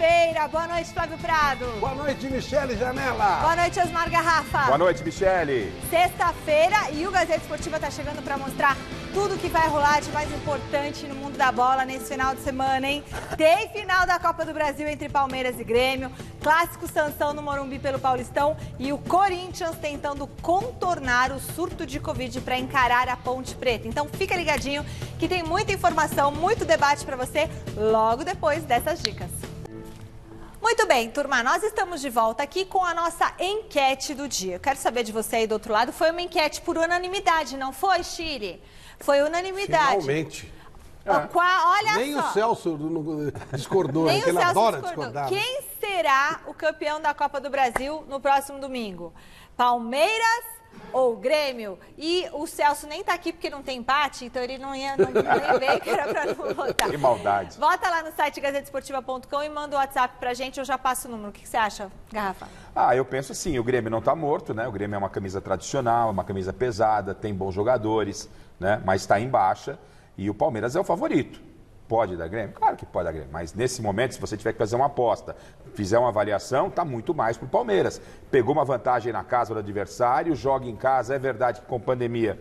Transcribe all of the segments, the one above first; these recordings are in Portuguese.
sexta-feira. Boa noite, Flávio Prado. Boa noite, Michele Janela. Boa noite, Osmar Garrafa. Boa noite, Michele. Sexta-feira e o Gazeta Esportiva está chegando para mostrar tudo que vai rolar de mais importante no mundo da bola nesse final de semana, hein? Tem final da Copa do Brasil entre Palmeiras e Grêmio, clássico Sansão no Morumbi pelo Paulistão e o Corinthians tentando contornar o surto de Covid para encarar a Ponte Preta. Então fica ligadinho que tem muita informação, muito debate para você logo depois dessas dicas. Muito bem, turma, nós estamos de volta aqui com a nossa enquete do dia. Eu quero saber de você aí do outro lado, foi uma enquete por unanimidade, não foi, Chile? Foi unanimidade. Finalmente. Olha Nem só. o Celso discordou, Nem que o ele Celso adora discordou. discordar. Quem será o campeão da Copa do Brasil no próximo domingo? Palmeiras ou Grêmio? E o Celso nem tá aqui porque não tem empate, então ele não ia nem ver que era pra não votar. Que maldade. Vota lá no site gazetesportiva.com e manda o WhatsApp pra gente, eu já passo o número. O que você acha, Garrafa? Eu penso assim, o Grêmio não está morto, né? O Grêmio é uma camisa tradicional, uma camisa pesada, tem bons jogadores, né? Mas está em baixa e o Palmeiras é o favorito. Pode dar Grêmio? Claro que pode dar Grêmio, mas nesse momento, se você tiver que fazer uma aposta, fizer uma avaliação, está muito mais para o Palmeiras. Pegou uma vantagem na casa do adversário, joga em casa, é verdade que com pandemia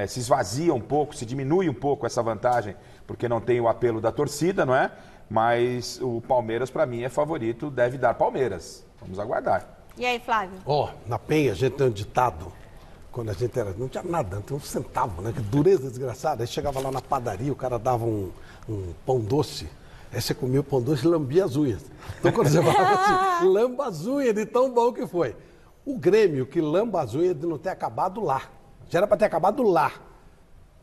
se esvazia um pouco, se diminui um pouco essa vantagem, porque não tem o apelo da torcida, não é? Mas o Palmeiras, para mim, é favorito, deve dar Palmeiras. Vamos aguardar. E aí, Flávio? Na Penha a gente tem um ditado, quando a gente era, não tinha nada, não tinha um centavo, né? Que dureza desgraçada. Aí chegava lá na padaria, o cara dava um pão doce, aí você comia o pão doce e lambia as unhas. Então quando você falava assim, lamba as unhas de tão bom que foi. O Grêmio que lamba as unhas de não ter acabado lá. Já era para ter acabado lá.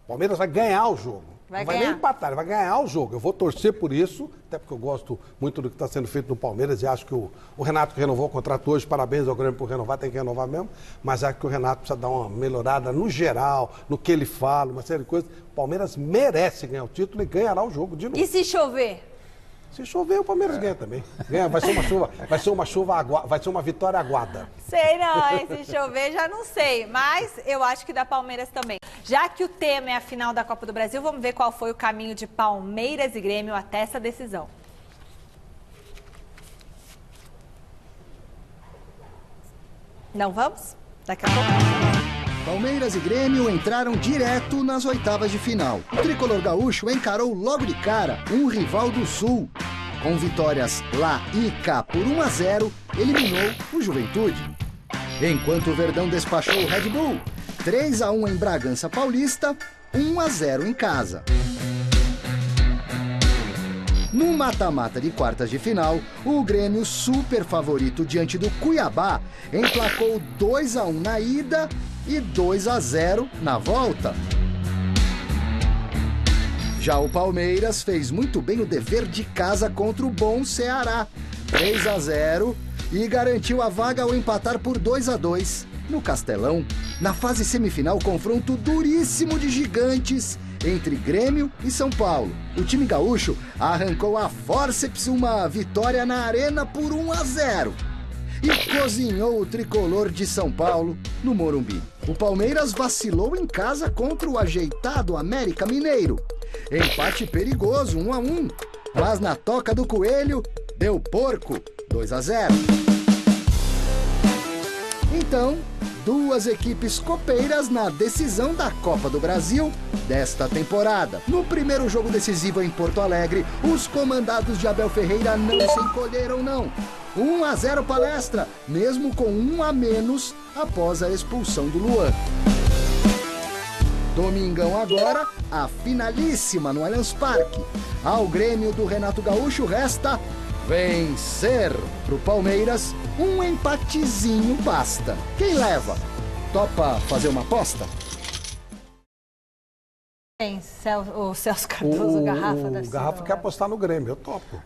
O Palmeiras vai ganhar o jogo. Não vai nem empatar, ele vai ganhar o jogo. Eu vou torcer por isso, até porque eu gosto muito do que está sendo feito no Palmeiras e acho que o Renato que renovou o contrato hoje, parabéns ao Grêmio por renovar, tem que renovar mesmo, mas acho que o Renato precisa dar uma melhorada no geral, no que ele fala, uma série de coisas. O Palmeiras merece ganhar o título e ganhará o jogo de novo. E se chover? Se chover, o Palmeiras ganha também. Ganha, vai ser uma vitória aguada. Sei não, hein? Se chover já não sei, mas eu acho que dá Palmeiras também. Já que o tema é a final da Copa do Brasil, vamos ver qual foi o caminho de Palmeiras e Grêmio até essa decisão. Não vamos? Daqui a pouco. Palmeiras e Grêmio entraram direto nas oitavas de final. O tricolor gaúcho encarou logo de cara um rival do Sul. Com vitórias lá e cá por 1-0, eliminou o Juventude. Enquanto o Verdão despachou o Red Bull, 3-1 em Bragança Paulista, 1-0 em casa. No mata-mata de quartas de final, o Grêmio, super favorito diante do Cuiabá, emplacou 2-1 na ida e 2-0 na volta. Já o Palmeiras fez muito bem o dever de casa contra o bom Ceará, 3-0, e garantiu a vaga ao empatar por 2-2 no Castelão. Na fase semifinal, confronto duríssimo de gigantes entre Grêmio e São Paulo. O time gaúcho arrancou a fórceps uma vitória na Arena por 1-0 e cozinhou o tricolor de São Paulo no Morumbi. O Palmeiras vacilou em casa contra o ajeitado América Mineiro. Empate perigoso, 1-1, mas na toca do Coelho deu porco, 2-0. Então, duas equipes copeiras na decisão da Copa do Brasil desta temporada. No primeiro jogo decisivo em Porto Alegre, os comandados de Abel Ferreira não se encolheram não. 1-0 Palestra, mesmo com 1 a menos após a expulsão do Luan. Domingão agora, a finalíssima no Allianz Parque. Ao Grêmio do Renato Gaúcho resta vencer. Pro Palmeiras, um empatezinho basta. Quem leva? Topa fazer uma aposta? Tem o Celso Cardoso, Garrafa da O Garrafa quer apostar no Grêmio, eu topo.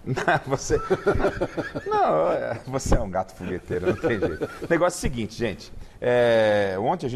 Você é um gato fogueteiro, não tem jeito. O negócio é o seguinte, gente. Ontem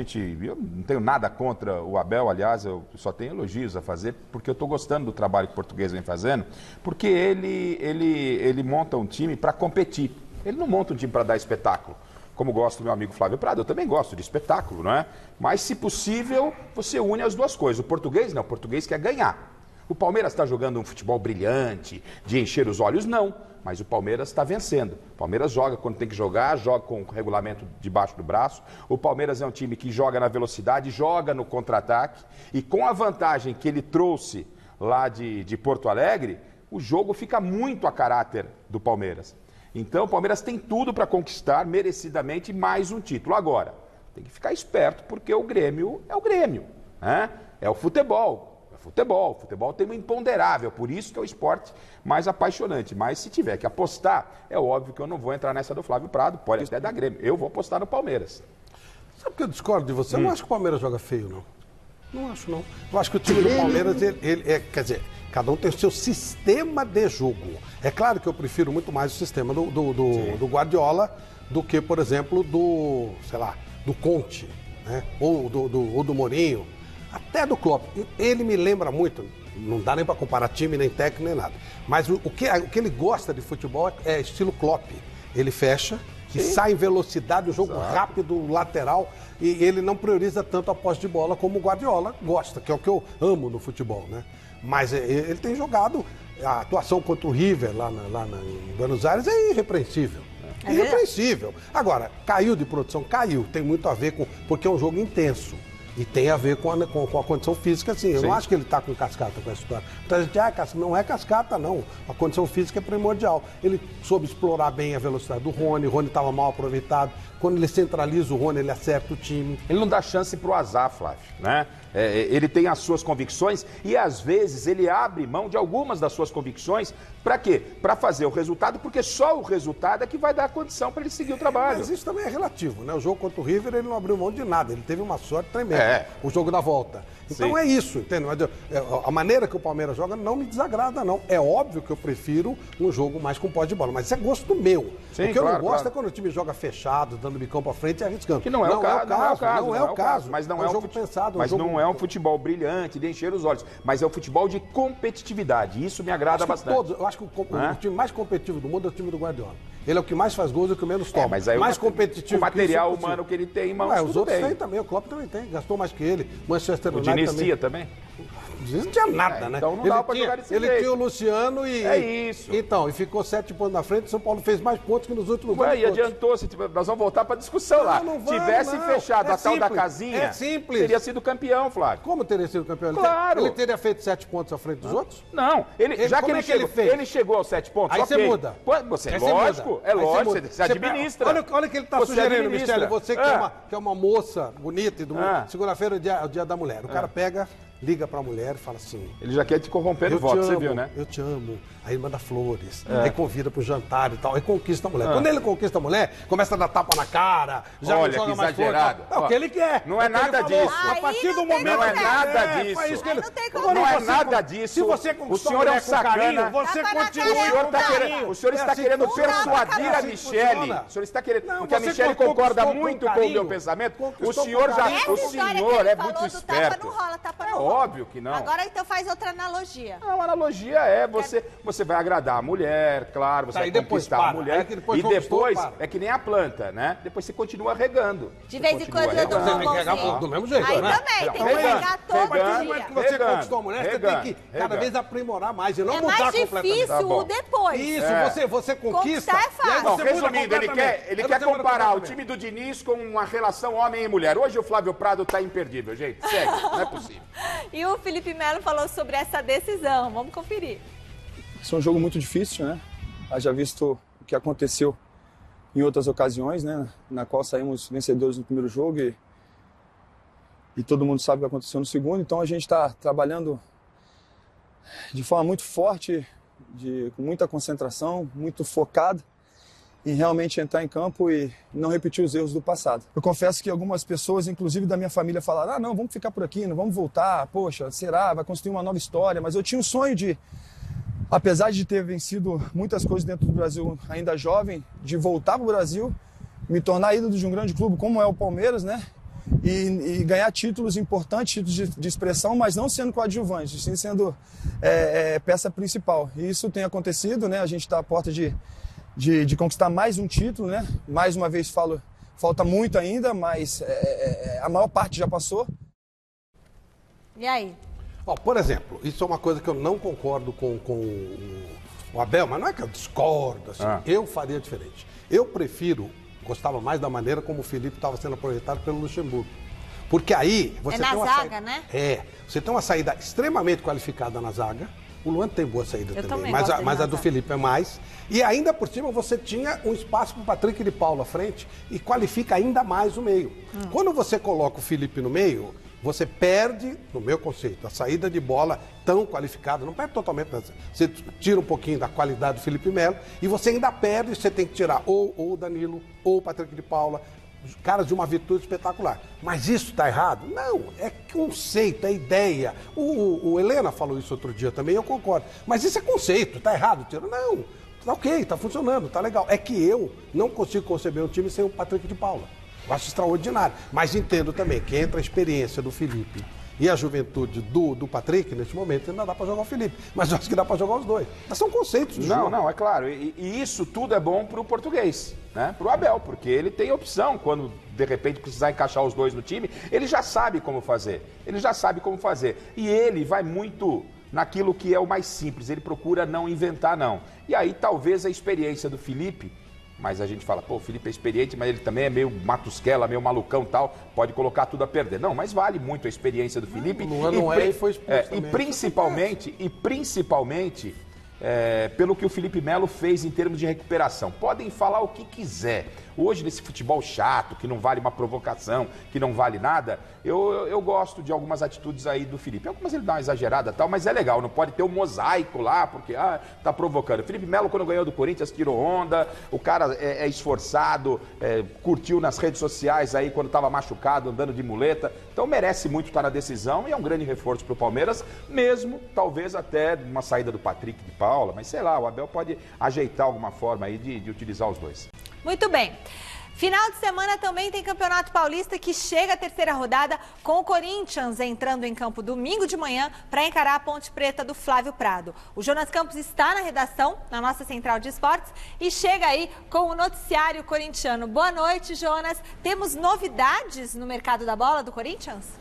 eu não tenho nada contra o Abel, aliás, eu só tenho elogios a fazer, porque eu estou gostando do trabalho que o português vem fazendo, porque ele monta um time para competir. Ele não monta um time para dar espetáculo. Como gosta do meu amigo Flávio Prado, eu também gosto de espetáculo, não é? Mas, se possível, você une as duas coisas. O português não, o português quer ganhar. O Palmeiras está jogando um futebol brilhante, de encher os olhos? Não. Mas o Palmeiras está vencendo. O Palmeiras joga quando tem que jogar, joga com o regulamento debaixo do braço. O Palmeiras é um time que joga na velocidade, joga no contra-ataque. E com a vantagem que ele trouxe lá de Porto Alegre, o jogo fica muito a caráter do Palmeiras. Então o Palmeiras tem tudo para conquistar merecidamente mais um título. Agora, tem que ficar esperto porque o Grêmio é o Grêmio, né? É o futebol. O futebol tem um imponderável, por isso que é o esporte mais apaixonante. Mas se tiver que apostar, é óbvio que eu não vou entrar nessa do Flávio Prado, pode até dar Grêmio. Eu vou apostar no Palmeiras. Sabe por que eu discordo de você? Eu não acho que o Palmeiras joga feio, não. Não acho, não. Eu acho que o time do Palmeiras, quer dizer, cada um tem o seu sistema de jogo. É claro que eu prefiro muito mais o sistema do Guardiola do que, por exemplo, do Conte, né? Ou do Mourinho. Até do Klopp. Ele me lembra muito, não dá nem para comparar time, nem técnico, nem nada. Mas o que ele gosta de futebol é estilo Klopp. Ele fecha e sai em velocidade, o jogo rápido, lateral, e ele não prioriza tanto a posse de bola como o Guardiola gosta, que é o que eu amo no futebol, né? Mas ele tem jogado, a atuação contra o River lá em Buenos Aires é irrepreensível. Irrepreensível. Agora, caiu de produção? Caiu. Tem muito a ver porque é um jogo intenso. E tem a ver com a condição física, assim. Eu não acho que ele está com cascata com essa história. Então a gente, não é cascata, não. A condição física é primordial. Ele soube explorar bem a velocidade do Rony. O Rony estava mal aproveitado. Quando ele centraliza o Rony, ele acerta o time. Ele não dá chance para o azar, Flávio, né? Ele tem as suas convicções e, às vezes, ele abre mão de algumas das suas convicções. Para quê? Para fazer o resultado, porque só o resultado é que vai dar condição para ele seguir o trabalho. Mas isso também é relativo, né? O jogo contra o River, ele não abriu mão de nada. Ele teve uma sorte tremenda. O jogo da volta. Então é isso, entende? A maneira que o Palmeiras joga não me desagrada, não. É óbvio que eu prefiro um jogo mais com posse de bola, mas isso é gosto meu. Sim, o que eu não gosto é quando o time joga fechado, dando bicão para frente e arriscando. Que não é o caso. Não é o caso. Mas não é um jogo pensado. Mas não é um futebol brilhante, de encher os olhos. Mas é um futebol de competitividade. Isso me agrada bastante. Eu acho que o time mais competitivo do mundo é o time do Guardiola. Ele é o que mais faz gols e o que menos toma. Mas aí mais competitivo. O material humano que ele tem em mãos, os outros têm também. O Klopp também tem. Gastou mais que ele. Manchester United também. O Diniz também? Não tinha nada, né? Então não dá pra jogar desse jeito. Ele tinha o Luciano e... É isso. Então, e ficou 7 pontos na frente. São Paulo fez mais pontos que nos últimos anos. E adiantou. Nós vamos voltar pra discussão lá. Tivesse fechado a tal da casinha, teria sido campeão, Flávio. Como teria sido campeão? Claro. Ele teria feito 7 pontos à frente dos outros? Não. Já que ele chegou aos 7 pontos, aí você muda. Lógico, você administra. Olha o que ele está sugerindo, Michele. Você que é uma moça bonita e do mundo. Segunda-feira é o dia da mulher. O cara pega... Liga pra mulher e fala assim... Ele já quer te corromper no voto, você viu, né? Eu te amo. Aí manda flores, aí convida pro jantar e tal, aí conquista a mulher. Quando ele conquista a mulher, começa a dar tapa na cara, já não joga mais exagerado. É o que ele quer. Não é nada disso. A partir do momento... Não é nada disso. Não é nada disso. Se você conquistou o senhor é um sacana. Você continua. O senhor está querendo persuadir a Michele. O senhor está querendo... Porque a Michele concorda muito com o meu pensamento. O senhor é muito esperto. É óbvio que não. Agora então faz outra analogia. Não, a analogia é você vai agradar a mulher, claro, você vai conquistar a mulher. E depois é que nem a planta, né? Depois você continua regando. De vez em quando eu dou um pãozinho. Do mesmo jeito, aí né? Também, tem que regar todo dia. Mas que você conquistou a mulher, você tem que cada vez aprimorar mais e não mudar completamente. É mais difícil o depois. Isso, você conquista. Conquistar é fácil. Não, resumindo, ele quer comparar o time do Diniz com uma relação homem e mulher. Hoje o Flávio Prado tá imperdível, gente. Segue, não é possível. E o Felipe Melo falou sobre essa decisão. Vamos conferir. Isso é um jogo muito difícil, né? Haja visto o que aconteceu em outras ocasiões, né? Na qual saímos vencedores no primeiro jogo e todo mundo sabe o que aconteceu no segundo. Então a gente está trabalhando de forma muito forte, com muita concentração, muito focado em realmente entrar em campo e não repetir os erros do passado. Eu confesso que algumas pessoas, inclusive da minha família, falaram: não, vamos ficar por aqui, não vamos voltar, poxa, será? Vai construir uma nova história. Mas eu tinha um sonho de, apesar de ter vencido muitas coisas dentro do Brasil ainda jovem, de voltar para o Brasil, me tornar ídolo de um grande clube como é o Palmeiras, né? E ganhar títulos importantes, títulos de expressão, mas não sendo coadjuvante, sim sendo peça principal. E isso tem acontecido, né? A gente está à porta de conquistar mais um título, né? Mais uma vez falo, falta muito ainda, mas a maior parte já passou. E aí? Ó, por exemplo, isso é uma coisa que eu não concordo com o Abel, mas não é que eu discordo, assim, eu faria diferente. Eu gostava mais da maneira como o Felipe estava sendo aproveitado pelo Luxemburgo. Porque aí você na tem uma zaga, né? Você tem uma saída extremamente qualificada na zaga. O Luan tem boa saída também, mas a do Felipe é mais. E ainda por cima você tinha um espaço para o Patrick de Paula à frente e qualifica ainda mais o meio. Quando você coloca o Felipe no meio, você perde, no meu conceito, a saída de bola tão qualificada, não perde totalmente, você tira um pouquinho da qualidade do Felipe Melo e você ainda perde, você tem que tirar ou o Danilo ou o Patrick de Paula, caras de uma virtude espetacular. Mas isso está errado? Não, é conceito, é ideia. O Helena falou isso outro dia também, eu concordo. Mas isso é conceito, está errado? Não, tá ok, está funcionando, está legal. É que eu não consigo conceber um time sem o Patrick de Paula. Eu acho extraordinário. Mas entendo também que entra a experiência do Felipe e a juventude do Patrick, neste momento, ainda dá para jogar o Felipe. Mas eu acho que dá para jogar os dois. Mas são conceitos do jogo. Não, é claro. E isso tudo é bom para o português, né? Para o Abel, porque ele tem opção. Quando, de repente, precisar encaixar os dois no time, ele já sabe como fazer. E ele vai muito naquilo que é o mais simples. Ele procura não inventar, não. E aí, talvez, a experiência do Felipe... Mas a gente fala, pô, o Felipe é experiente, mas ele também é meio matusquela, meio malucão e tal, pode colocar tudo a perder. Não, mas vale muito a experiência do Felipe. E foi expulso também. E principalmente pelo que o Felipe Melo fez em termos de recuperação. Podem falar o que quiser. Hoje, nesse futebol chato, que não vale uma provocação, que não vale nada, eu gosto de algumas atitudes aí do Felipe. Algumas ele dá uma exagerada e tal, mas é legal. Não pode ter um mosaico lá, porque tá provocando. O Felipe Melo, quando ganhou do Corinthians, tirou onda. O cara é esforçado, curtiu nas redes sociais aí quando estava machucado, andando de muleta. Então merece muito estar na decisão e é um grande reforço para o Palmeiras, mesmo talvez até uma saída do Patrick de Paula. Mas sei lá, o Abel pode ajeitar alguma forma aí de utilizar os dois. Muito bem. Final de semana também tem Campeonato Paulista que chega à terceira rodada com o Corinthians entrando em campo domingo de manhã para encarar a Ponte Preta do Flávio Prado. O Jonas Campos está na redação, na nossa central de esportes, e chega aí com o noticiário corintiano. Boa noite, Jonas. Temos novidades no mercado da bola do Corinthians?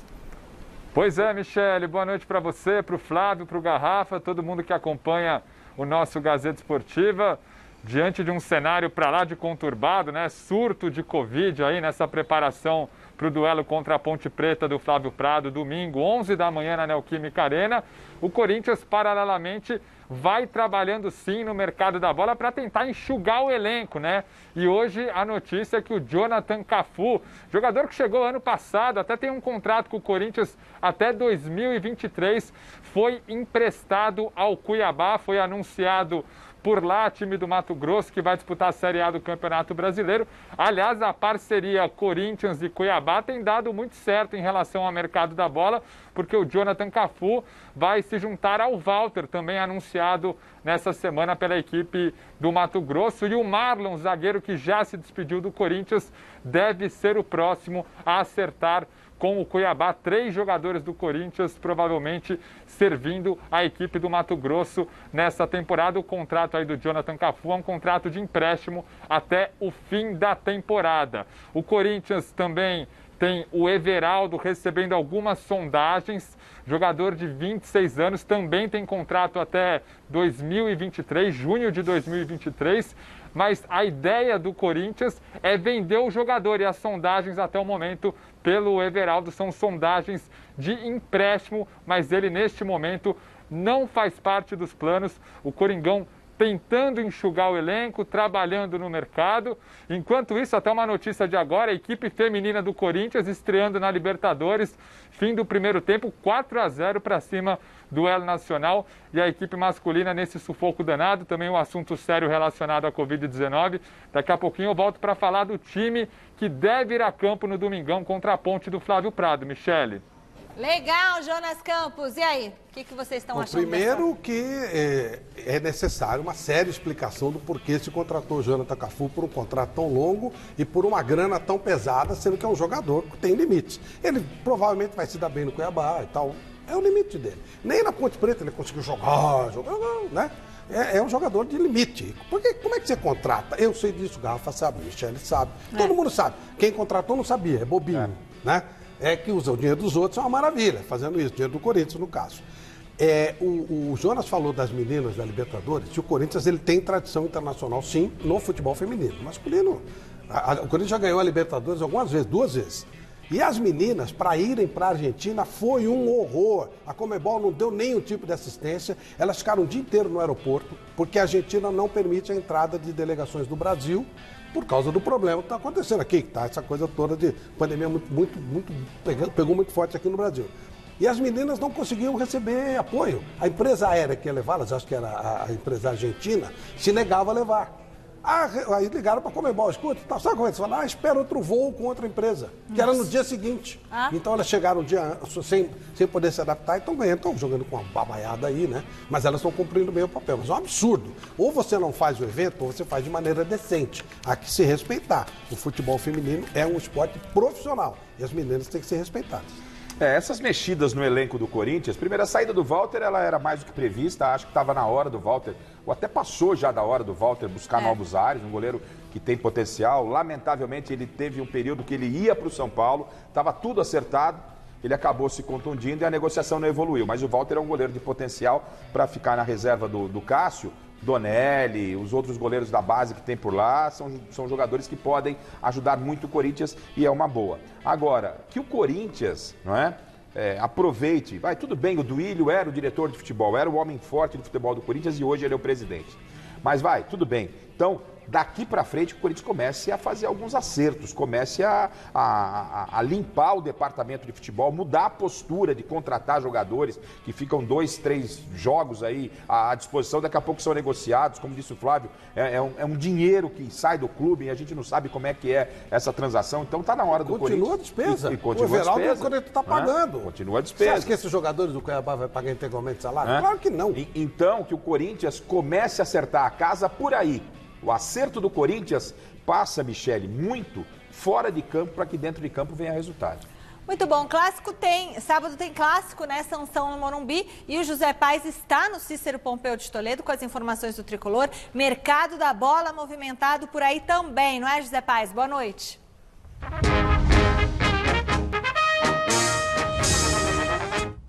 Pois é, Michele. Boa noite para você, para o Flávio, para o Garrafa, todo mundo que acompanha o nosso Gazeta Esportiva. Diante de um cenário para lá de conturbado, né? Surto de Covid aí nessa preparação para o duelo contra a Ponte Preta do Flávio Prado, domingo, 11 da manhã na Neoquímica Arena. O Corinthians, paralelamente, vai trabalhando sim no mercado da bola para tentar enxugar o elenco, né? E hoje a notícia é que o Jonathan Cafu, jogador que chegou ano passado, até tem um contrato com o Corinthians até 2023, foi emprestado ao Cuiabá, foi anunciado por lá, time do Mato Grosso, que vai disputar a Série A do Campeonato Brasileiro. Aliás, a parceria Corinthians e Cuiabá tem dado muito certo em relação ao mercado da bola, porque o Jonathan Cafu vai se juntar ao Walter, também anunciado nessa semana pela equipe do Mato Grosso. E o Marlon, zagueiro que já se despediu do Corinthians, deve ser o próximo a acertar com o Cuiabá. 3 jogadores do Corinthians provavelmente servindo a equipe do Mato Grosso nessa temporada. O contrato aí do Jonathan Cafu é um contrato de empréstimo até o fim da temporada. O Corinthians também tem o Everaldo recebendo algumas sondagens. Jogador de 26 anos, também tem contrato até 2023, junho de 2023. Mas a ideia do Corinthians é vender o jogador e as sondagens até o momento pelo Everaldo são sondagens de empréstimo, mas ele neste momento não faz parte dos planos. O Coringão tentando enxugar o elenco, trabalhando no mercado. Enquanto isso, até uma notícia de agora, a equipe feminina do Corinthians estreando na Libertadores, fim do primeiro tempo, 4-0 para cima do El Nacional, e a equipe masculina nesse sufoco danado, também um assunto sério relacionado à Covid-19. Daqui a pouquinho eu volto para falar do time que deve ir a campo no domingão contra a Ponte do Flávio Prado. Michele. Legal, Jonas Campos. E aí, o que vocês estão achando? Primeiro que é necessário uma séria explicação do porquê se contratou o Jonathan Cafu por um contrato tão longo e por uma grana tão pesada, sendo que é um jogador que tem limites. Ele provavelmente vai se dar bem no Cuiabá e tal. É o limite dele. Nem na Ponte Preta ele conseguiu jogar, né? É um jogador de limite. Porque como é que você contrata? Eu sei disso, Garrafa sabe, Michele sabe. Todo mundo sabe. Quem contratou não sabia, é bobinho, né? é que usa o dinheiro dos outros, é uma maravilha, fazendo isso, dinheiro do Corinthians, no caso. O Jonas falou das meninas da Libertadores, e o Corinthians ele tem tradição internacional, sim, no futebol feminino. Masculino, o Corinthians já ganhou a Libertadores algumas vezes, 2 vezes. E as meninas, para irem para a Argentina, foi um horror. A Conmebol não deu nenhum tipo de assistência. Elas ficaram o dia inteiro no aeroporto, porque a Argentina não permite a entrada de delegações do Brasil por causa do problema que está acontecendo aqui, que tá essa coisa toda de pandemia pegou muito forte aqui no Brasil. E as meninas não conseguiam receber apoio. A empresa aérea que ia levá-las, acho que era a empresa argentina, se negava a levar. Aí ligaram para a Conmebol, escuta, sabe como é que você fala? Espera outro voo com outra empresa, que era no dia seguinte. Então elas chegaram um dia sem poder se adaptar e estão ganhando, estão jogando com uma babaiada aí, né? Mas elas estão cumprindo bem o papel. Mas é um absurdo. Ou você não faz o evento, ou você faz de maneira decente. Há que se respeitar. O futebol feminino é um esporte profissional e as meninas têm que ser respeitadas. Essas mexidas no elenco do Corinthians, primeiro a saída do Walter, ela era mais do que prevista, acho que estava na hora do Walter, ou até passou já da hora do Walter buscar novos ares, um goleiro que tem potencial. Lamentavelmente ele teve um período que ele ia para o São Paulo, estava tudo acertado, ele acabou se contundindo e a negociação não evoluiu, mas o Walter é um goleiro de potencial para ficar na reserva do Cássio. Donelli, os outros goleiros da base que tem por lá, são jogadores que podem ajudar muito o Corinthians e é uma boa. Agora, que o Corinthians, não é, aproveite, tudo bem, o Duílio era o diretor de futebol, era o homem forte do futebol do Corinthians e hoje ele é o presidente. Mas tudo bem. Então, daqui para frente, o Corinthians comece a fazer alguns acertos, comece a limpar o departamento de futebol, mudar a postura de contratar jogadores que ficam 2, 3 jogos aí à disposição, daqui a pouco são negociados, como disse o Flávio, é um dinheiro que sai do clube e a gente não sabe como é que é essa transação, então está na hora do Corinthians. Continua a despesa. E continua a despesa. O Corinthians está pagando. Continua a despesa. Você acha que esses jogadores do Cuiabá vão pagar integralmente salário? Claro que não. Então, que o Corinthians comece a acertar a casa por aí. O acerto do Corinthians passa, Michele, muito fora de campo para que dentro de campo venha resultado. Muito bom, sábado tem clássico, né, Sansão no Morumbi, e o José Paes está no Cícero Pompeu de Toledo com as informações do Tricolor. Mercado da bola movimentado por aí também, não é, José Paes? Boa noite.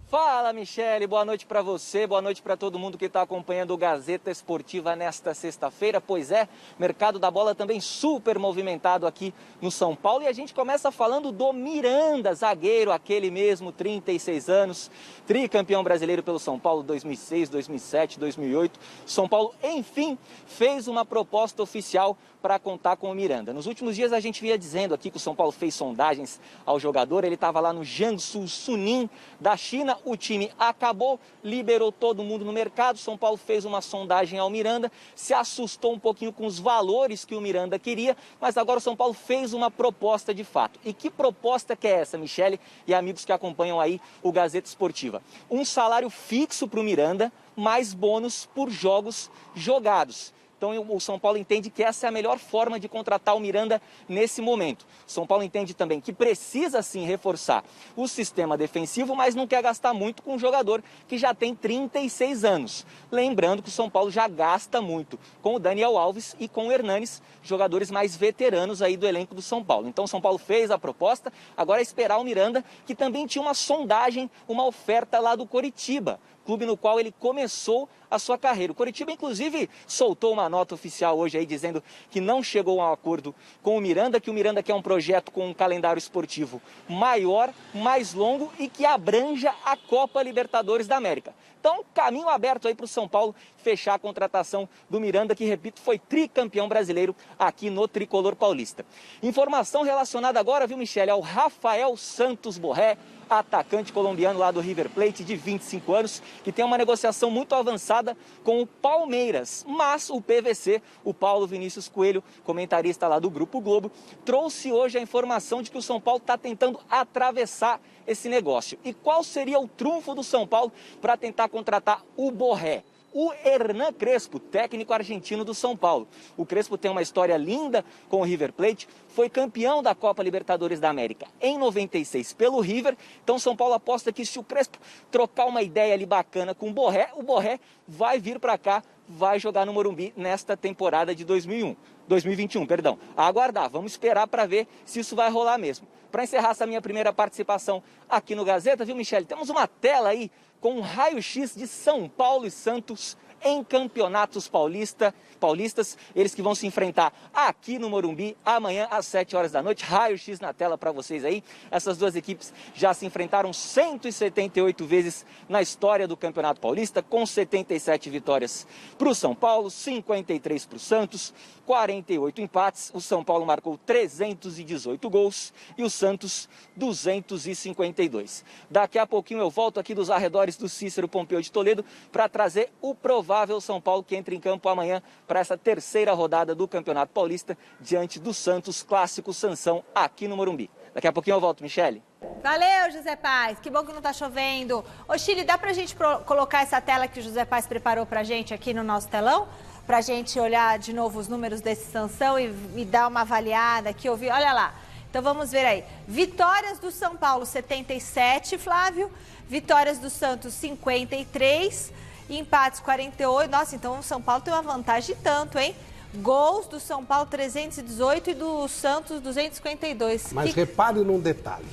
Fala, Michele, boa noite para você, boa noite para todo mundo que está acompanhando o Gazeta Esportiva nesta sexta-feira. Pois é, mercado da bola também super movimentado aqui no São Paulo. E a gente começa falando do Miranda, zagueiro, aquele mesmo, 36 anos, tricampeão brasileiro pelo São Paulo 2006, 2007, 2008. São Paulo, enfim, fez uma proposta oficial para contar com o Miranda. Nos últimos dias a gente vinha dizendo aqui que o São Paulo fez sondagens ao jogador, ele estava lá no Jiangsu Suning da China, o time acabou, liberou todo mundo no mercado, São Paulo fez uma sondagem ao Miranda, se assustou um pouquinho com os valores que o Miranda queria, mas agora o São Paulo fez uma proposta de fato. E que proposta que é essa, Michele e amigos que acompanham aí o Gazeta Esportiva? Um salário fixo para o Miranda, mais bônus por jogos jogados. Então o São Paulo entende que essa é a melhor forma de contratar o Miranda nesse momento. O São Paulo entende também que precisa sim reforçar o sistema defensivo, mas não quer gastar muito com um jogador que já tem 36 anos. Lembrando que o São Paulo já gasta muito com o Daniel Alves e com o Hernanes, jogadores mais veteranos aí do elenco do São Paulo. Então o São Paulo fez a proposta, agora é esperar o Miranda, que também tinha uma sondagem, uma oferta lá do Coritiba, clube no qual ele começou a sua carreira. O Coritiba, inclusive, soltou uma nota oficial hoje aí dizendo que não chegou a um acordo com o Miranda, que o Miranda quer um projeto com um calendário esportivo maior, mais longo e que abranja a Copa Libertadores da América. Então, caminho aberto aí para o São Paulo fechar a contratação do Miranda, que, repito, foi tricampeão brasileiro aqui no Tricolor Paulista. Informação relacionada agora, viu, Michele, ao Rafael Santos Borré, atacante colombiano lá do River Plate, de 25 anos, que tem uma negociação muito avançada com o Palmeiras. Mas o PVC, o Paulo Vinícius Coelho, comentarista lá do Grupo Globo, trouxe hoje a informação de que o São Paulo está tentando atravessar esse negócio. E qual seria o trunfo do São Paulo para tentar contratar o Borré? O Hernan Crespo, técnico argentino do São Paulo. O Crespo tem uma história linda com o River Plate, foi campeão da Copa Libertadores da América em 96 pelo River. Então São Paulo aposta que se o Crespo trocar uma ideia ali bacana com o Borré vai vir para cá vai jogar no Morumbi nesta temporada de 2021, perdão. A aguardar, vamos esperar para ver se isso vai rolar mesmo. Para encerrar essa minha primeira participação aqui no Gazeta, viu, Michele? Temos uma tela aí com um raio-x de São Paulo e Santos em campeonatos paulistas, eles que vão se enfrentar aqui no Morumbi amanhã às 7 horas da noite. Raio-x na tela para vocês aí. Essas duas equipes já se enfrentaram 178 vezes na história do Campeonato Paulista, com 77 vitórias para o São Paulo, 53 para o Santos, 48 empates. O São Paulo marcou 318 gols e o Santos 252. Daqui a pouquinho eu volto aqui dos arredores do Cícero Pompeu de Toledo para trazer o provável São Paulo que entra em campo amanhã para essa terceira rodada do Campeonato Paulista diante do Santos, clássico Sansão aqui no Morumbi. Daqui a pouquinho eu volto, Michele. Valeu, José Paz. Que bom que não tá chovendo. Ô, Chile, dá pra gente colocar essa tela que o José Paz preparou pra gente aqui no nosso telão? Pra gente olhar de novo os números desse Sansão e dar uma avaliada aqui, ouvir. Olha lá. Então vamos ver aí. Vitórias do São Paulo, 77, Flávio. Vitórias do Santos, 53. Empates, 48. Nossa, então o São Paulo tem uma vantagem de tanto, hein? Gols do São Paulo, 318 e do Santos, 252. Mas repare num detalhe.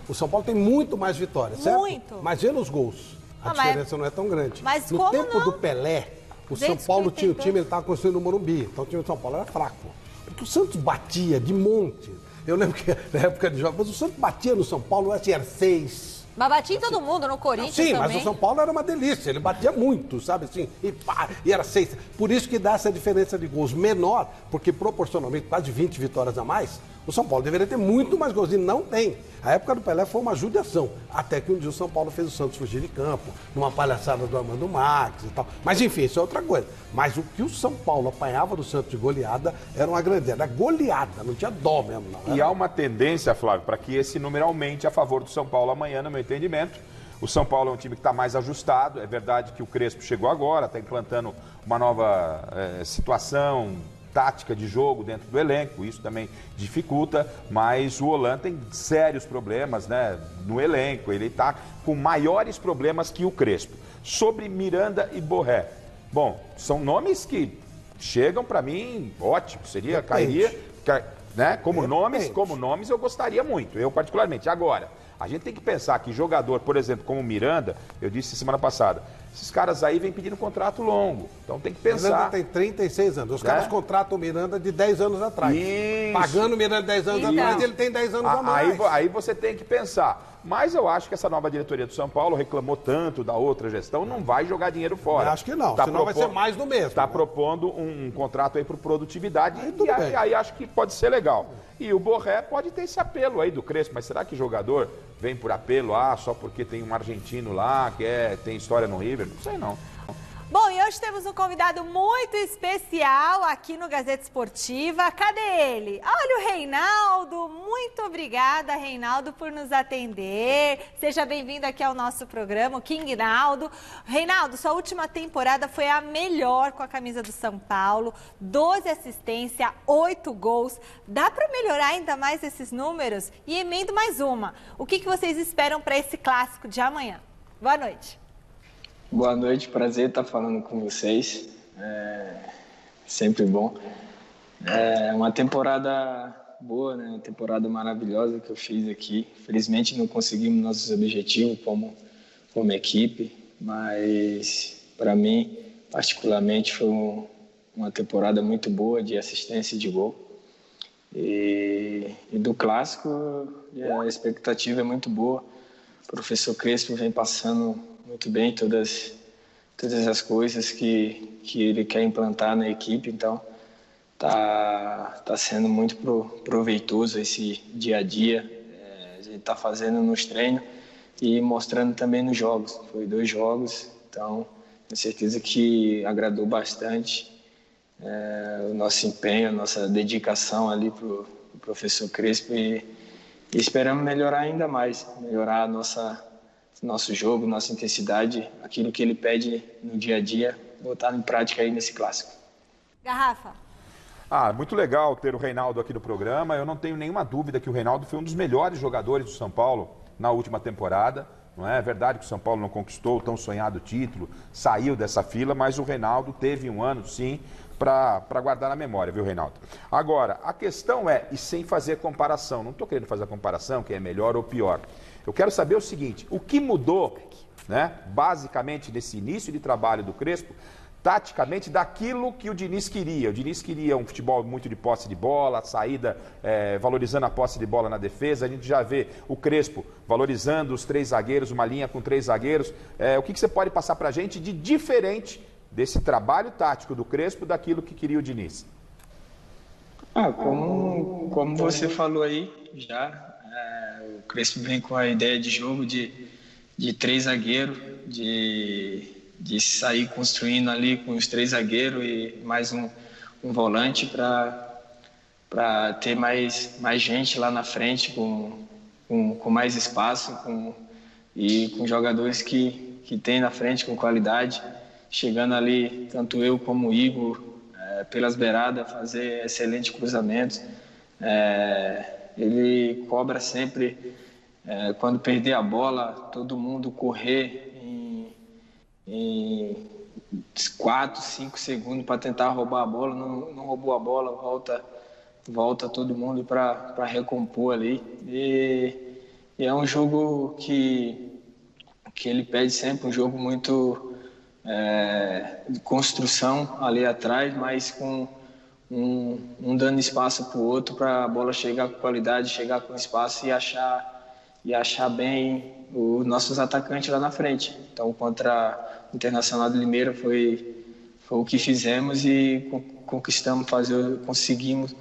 O São Paulo tem muito mais vitórias, certo? Muito. Mas vê nos gols. A diferença não é tão grande. Mas no como tempo não? do Pelé, o São Paulo tinha o time, ele estava construindo no Morumbi. Então o time do São Paulo era fraco. Porque o Santos batia de monte. Eu lembro que na época de jogos, mas o Santos batia no São Paulo, assim, era 6. Mas batia em todo mundo, no Corinthians sim, também. mas o São Paulo era uma delícia, ele batia muito, sabe assim, e pá, e era 6. Por isso que dá essa diferença de gols menor, porque proporcionalmente quase 20 vitórias a mais, o São Paulo deveria ter muito mais gols, e não tem. A época do Pelé foi uma judiação, até que um dia o São Paulo fez o Santos fugir de campo, numa palhaçada do Armando Marques e tal. Mas enfim, isso é outra coisa. Mas o que o São Paulo apanhava do Santos de goleada era uma grande, era goleada, não tinha dó mesmo não. E há uma tendência, Flávio, para que esse número aumente a favor do São Paulo amanhã, no meu entendimento. O São Paulo é um time que está mais ajustado, é verdade que o Crespo chegou agora, está implantando uma nova situação tática de jogo dentro do elenco, isso também dificulta, mas o Holan tem sérios problemas, né, no elenco, ele está com maiores problemas que o Crespo. Sobre Miranda e Borré, bom, são nomes que chegam para mim, ótimo, cairia, né, como nomes eu gostaria muito, eu particularmente. Agora, a gente tem que pensar que jogador, por exemplo, como o Miranda, eu disse semana passada, esses caras aí vêm pedindo contrato longo. Então tem que pensar. Miranda tem 36 anos. Os caras contratam o Miranda de 10 anos atrás. Isso. Pagando o Miranda de 10 anos atrás, ele tem 10 anos a mais. Aí você tem que pensar. Mas eu acho que essa nova diretoria do São Paulo reclamou tanto da outra gestão, não vai jogar dinheiro fora. Eu acho que não, senão vai ser mais do mesmo. Está propondo um contrato aí por produtividade aí acho que pode ser legal. E o Borré pode ter esse apelo aí do Crespo, mas será que jogador vem por apelo só porque tem um argentino lá que tem história no River? Não sei não. Bom, e hoje temos um convidado muito especial aqui no Gazeta Esportiva. Cadê ele? Olha o Reinaldo. Muito obrigada, Reinaldo, por nos atender. Seja bem-vindo aqui ao nosso programa, o King Naldo. Reinaldo, sua última temporada foi a melhor com a camisa do São Paulo. 12 assistências, 8 gols. Dá para melhorar ainda mais esses números? E emendo mais uma. O que vocês esperam para esse clássico de amanhã? Boa noite. Boa noite, prazer estar falando com vocês, sempre bom. É uma temporada boa, né? Uma temporada maravilhosa que eu fiz aqui. Felizmente não conseguimos nossos objetivos como equipe, mas para mim, particularmente, foi uma temporada muito boa de assistência de gol. E do clássico, a expectativa é muito boa. O professor Crespo vem passando muito bem todas as coisas que ele quer implantar na equipe, então tá sendo muito proveitoso esse dia a dia. A gente está fazendo nos treinos e mostrando também nos jogos. Foi 2 jogos, então tenho certeza que agradou bastante o nosso empenho, a nossa dedicação ali pro professor Crespo e esperamos melhorar ainda mais, melhorar nosso jogo, nossa intensidade, aquilo que ele pede no dia a dia, botar em prática aí nesse clássico. Garrafa. Muito legal ter o Reinaldo aqui no programa. Eu não tenho nenhuma dúvida que o Reinaldo foi um dos melhores jogadores do São Paulo na última temporada. Não é verdade que o São Paulo não conquistou o tão sonhado título, saiu dessa fila, mas o Reinaldo teve um ano, sim, para guardar na memória, viu, Reinaldo? Agora, a questão é, e sem fazer comparação, não estou querendo fazer a comparação, quem é melhor ou pior. Eu quero saber o seguinte, o que mudou, né, basicamente, nesse início de trabalho do Crespo, taticamente, daquilo que o Diniz queria. O Diniz queria um futebol muito de posse de bola, saída, valorizando a posse de bola na defesa. A gente já vê o Crespo valorizando os 3 zagueiros, uma linha com 3 zagueiros. O que você pode passar para a gente de diferente desse trabalho tático do Crespo daquilo que queria o Diniz? Como você falou aí, o Crespo vem com a ideia de jogo de 3 zagueiros, de sair construindo ali com os 3 zagueiros e mais um volante para ter mais gente lá na frente, com mais espaço e com jogadores que tem na frente com qualidade, chegando ali, tanto eu como o Igor, pelas beiradas, fazer excelentes cruzamentos. Ele cobra sempre, quando perder a bola, todo mundo correr em 4, 5 segundos para tentar roubar a bola. Não roubou a bola, volta todo mundo para recompor ali. E é um jogo que ele pede sempre, um jogo muito de construção ali atrás, mas com um dando espaço para o outro, para a bola chegar com qualidade, chegar com espaço e achar bem os nossos atacantes lá na frente. Então, contra o Internacional de Limeira foi o que fizemos e conseguimos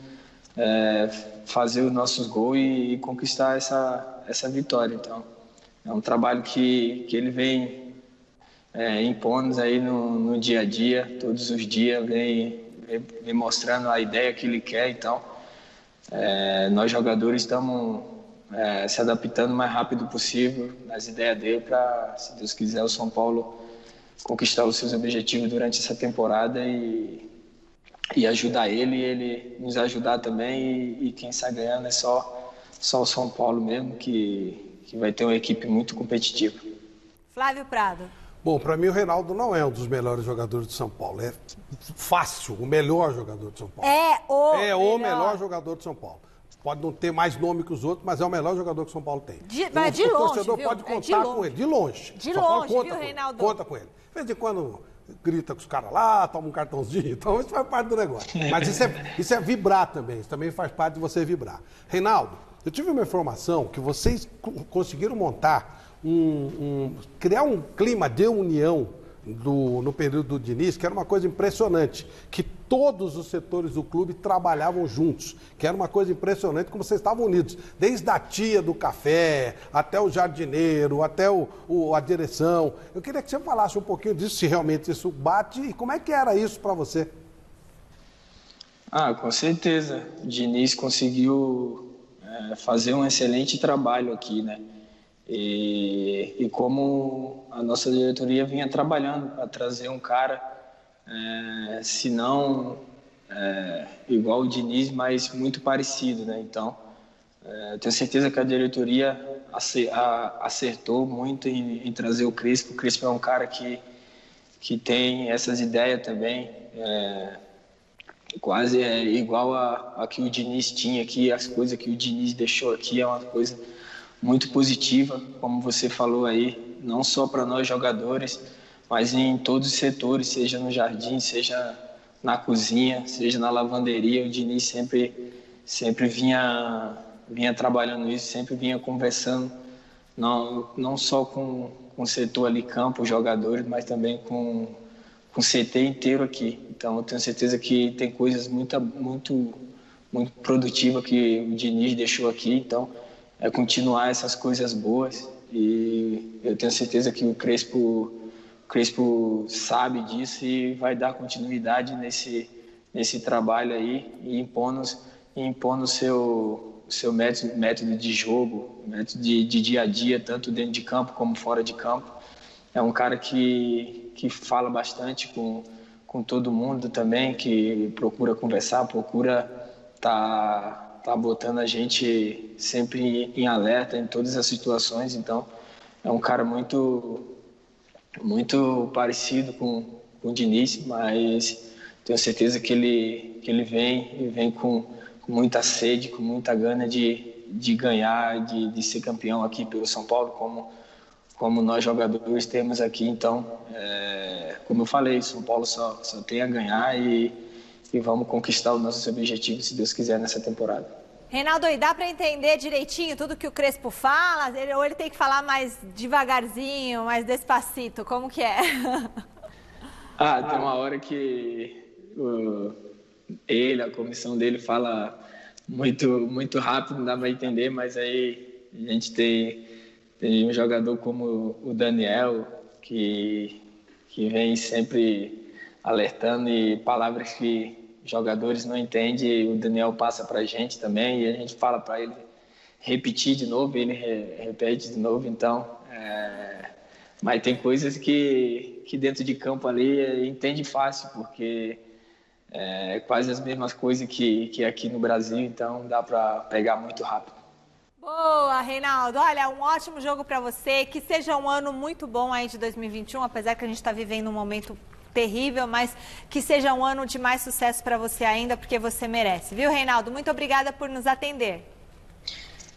fazer os nossos gols e conquistar essa vitória. Então, é um trabalho que ele vem impondo aí no dia a dia, todos os dias, vem mostrando a ideia que ele quer. Então, nós jogadores estamos se adaptando o mais rápido possível nas ideias dele para, se Deus quiser, o São Paulo conquistar os seus objetivos durante essa temporada e ajudar ele nos ajudar também, e quem sai ganhando é só o São Paulo mesmo, que vai ter uma equipe muito competitiva. Flávio Prado. Bom, para mim o Reinaldo não é um dos melhores jogadores de São Paulo. É fácil, o melhor jogador de São Paulo. É o melhor jogador de São Paulo. Pode não ter mais nome que os outros, mas é o melhor jogador que o São Paulo tem. Mas de longe, o torcedor viu? pode contar com ele, de longe. De São Paulo longe, conta viu, Reinaldo? Conta com ele. De vez em quando grita com os caras lá, toma um cartãozinho, então isso faz parte do negócio. Mas isso é vibrar também, isso também faz parte de você vibrar. Reinaldo, eu tive uma informação que vocês conseguiram montar, criar um clima de união no período do Diniz, que era uma coisa impressionante, que todos os setores do clube trabalhavam juntos, que era uma coisa impressionante como vocês estavam unidos, desde a tia do café, até o jardineiro, até a direção. Eu queria que você falasse um pouquinho disso, se realmente isso bate, e como é que era isso para você? Com certeza. O Diniz conseguiu fazer um excelente trabalho aqui, né? E como a nossa diretoria vinha trabalhando para trazer um cara, se não igual o Diniz, mas muito parecido, né? Então, tenho certeza que a diretoria acertou muito em trazer o Crespo. O Crespo é um cara que tem essas ideias também, quase igual a que o Diniz tinha aqui. As coisas que o Diniz deixou aqui é uma coisa muito positiva, como você falou aí, não só para nós jogadores, mas em todos os setores, seja no jardim, seja na cozinha, seja na lavanderia. O Diniz sempre vinha trabalhando isso, sempre vinha conversando, não só com o setor ali, campo, jogadores, mas também com o CT inteiro aqui. Então, eu tenho certeza que tem coisas muito produtivas que o Diniz deixou aqui. Então, continuar essas coisas boas, e eu tenho certeza que o Crespo sabe disso e vai dar continuidade nesse trabalho aí, e impondo o seu método de jogo, método de dia a dia, tanto dentro de campo como fora de campo. É um cara que fala bastante com todo mundo também, que procura conversar, procura tá botando a gente sempre em alerta em todas as situações. Então, um cara muito parecido com o Diniz, mas tenho certeza que ele vem com muita sede, com muita gana de ganhar, de ser campeão aqui pelo São Paulo, como nós jogadores temos aqui. Então, como eu falei, São Paulo só tem a ganhar e vamos conquistar os nossos objetivos, se Deus quiser, nessa temporada. Reinaldo, e dá para entender direitinho tudo que o Crespo fala? Ou ele tem que falar mais devagarzinho, mais despacito? Como que é? Tem uma hora que a comissão dele fala muito rápido, não dá para entender, mas aí a gente tem um jogador como o Daniel, que vem sempre alertando, e palavras que jogadores não entendem, o Daniel passa para a gente também, e a gente fala para ele repetir de novo, ele repete de novo. Então, mas tem coisas que dentro de campo ali entende fácil, porque quase as mesmas coisas que aqui no Brasil, então dá para pegar muito rápido. Boa, Reinaldo. Olha, um ótimo jogo para você, que seja um ano muito bom aí de 2021, apesar que a gente está vivendo um momento terrível, mas que seja um ano de mais sucesso para você ainda, porque você merece. Viu, Reinaldo? Muito obrigada por nos atender.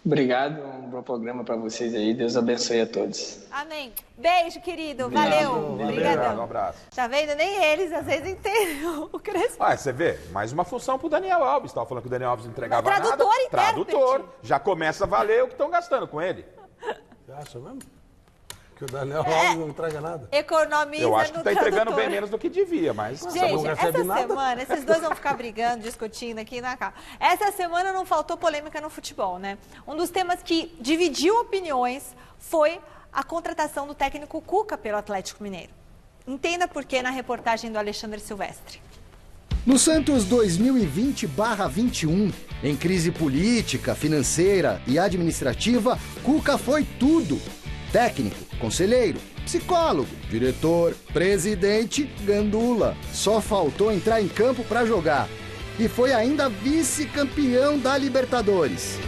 Obrigado, um bom programa para vocês aí. Deus abençoe a todos. Amém. Beijo, querido. Valeu. Obrigadão. Um abraço. Tá vendo? Nem eles às vezes entendem o Crespo. Você vê, mais uma função pro Daniel Alves. Estava falando que o Daniel Alves não entregava nada. Tradutor. Tradutor. Já começa a valer o que estão gastando com ele. Você acha mesmo? Que o Daniel Alves não entrega nada? Economiza. Eu acho que está entregando tradutor. bem menos do que devia, mas... Gente, essa semana, esses dois vão ficar brigando, discutindo aqui na casa. Essa semana não faltou polêmica no futebol, né? Um dos temas que dividiu opiniões foi a contratação do técnico Cuca pelo Atlético Mineiro. Entenda por quê na reportagem do Alexandre Silvestre. No Santos 2020/21, em crise política, financeira e administrativa, Cuca foi tudo. Técnico, conselheiro, psicólogo, diretor, presidente, gandula. Só faltou entrar em campo para jogar. E foi ainda vice-campeão da Libertadores.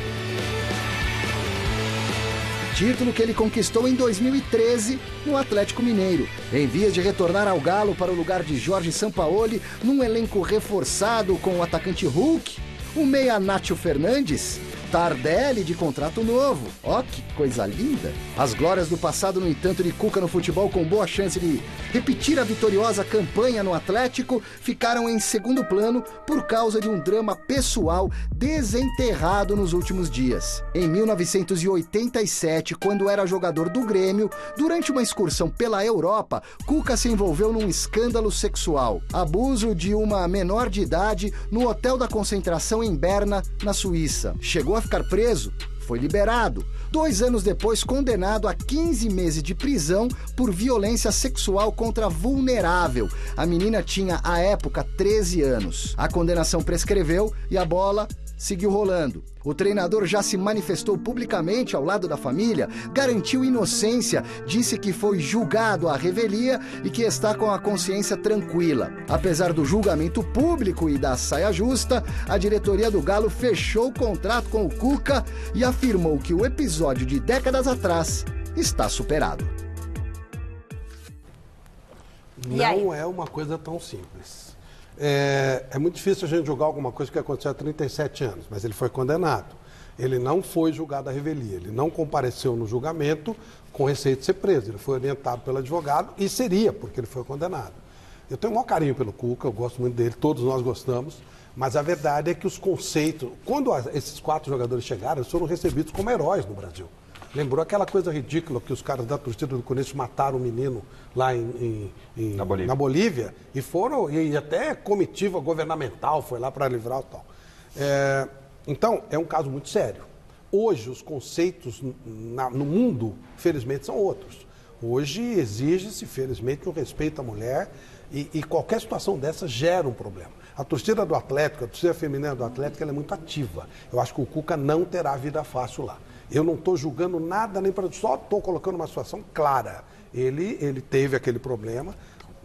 Título que ele conquistou em 2013 no Atlético Mineiro, em vias de retornar ao Galo para o lugar de Jorge Sampaoli, num elenco reforçado com o atacante Hulk, o meia Nátio Fernandes, Tardelli de contrato novo. Ó, que coisa linda! As glórias do passado, no entanto, de Cuca no futebol, com boa chance de repetir a vitoriosa campanha no Atlético, ficaram em segundo plano por causa de um drama pessoal desenterrado nos últimos dias. Em 1987, quando era jogador do Grêmio, durante uma excursão pela Europa, Cuca se envolveu num escândalo sexual. Abuso de uma menor de idade no hotel da concentração em Berna, na Suíça. Chegou a ficar preso, foi liberado. 2 anos depois, condenado a 15 meses de prisão por violência sexual contra vulnerável. A menina tinha, à época, 13 anos. A condenação prescreveu e a bola seguiu rolando. O treinador já se manifestou publicamente ao lado da família, garantiu inocência, disse que foi julgado à revelia e que está com a consciência tranquila. Apesar do julgamento público e da saia justa, a diretoria do Galo fechou o contrato com o Cuca e afirmou que o episódio de décadas atrás está superado. Não é uma coisa tão simples. É muito difícil a gente julgar alguma coisa que aconteceu há 37 anos, mas ele foi condenado. Ele não foi julgado à revelia, ele não compareceu no julgamento com receio de ser preso. Ele foi orientado pelo advogado e seria, porque ele foi condenado. Eu tenho o maior carinho pelo Cuca, eu gosto muito dele, todos nós gostamos, mas a verdade é que os conceitos... Quando esses 4 jogadores chegaram, eles foram recebidos como heróis no Brasil. Lembrou aquela coisa ridícula que os caras da torcida do Corinthians mataram um menino lá na Bolívia e foram, e até comitiva governamental foi lá para livrar o tal. Então, é um caso muito sério. Hoje, os conceitos no mundo, felizmente, são outros. Hoje, exige-se, felizmente, um respeito à mulher e qualquer situação dessa gera um problema. A torcida do Atlético, a torcida feminina do Atlético, ela é muito ativa. Eu acho que o Cuca não terá vida fácil lá. Eu não estou julgando nada, nem para só estou colocando uma situação clara. Ele teve aquele problema,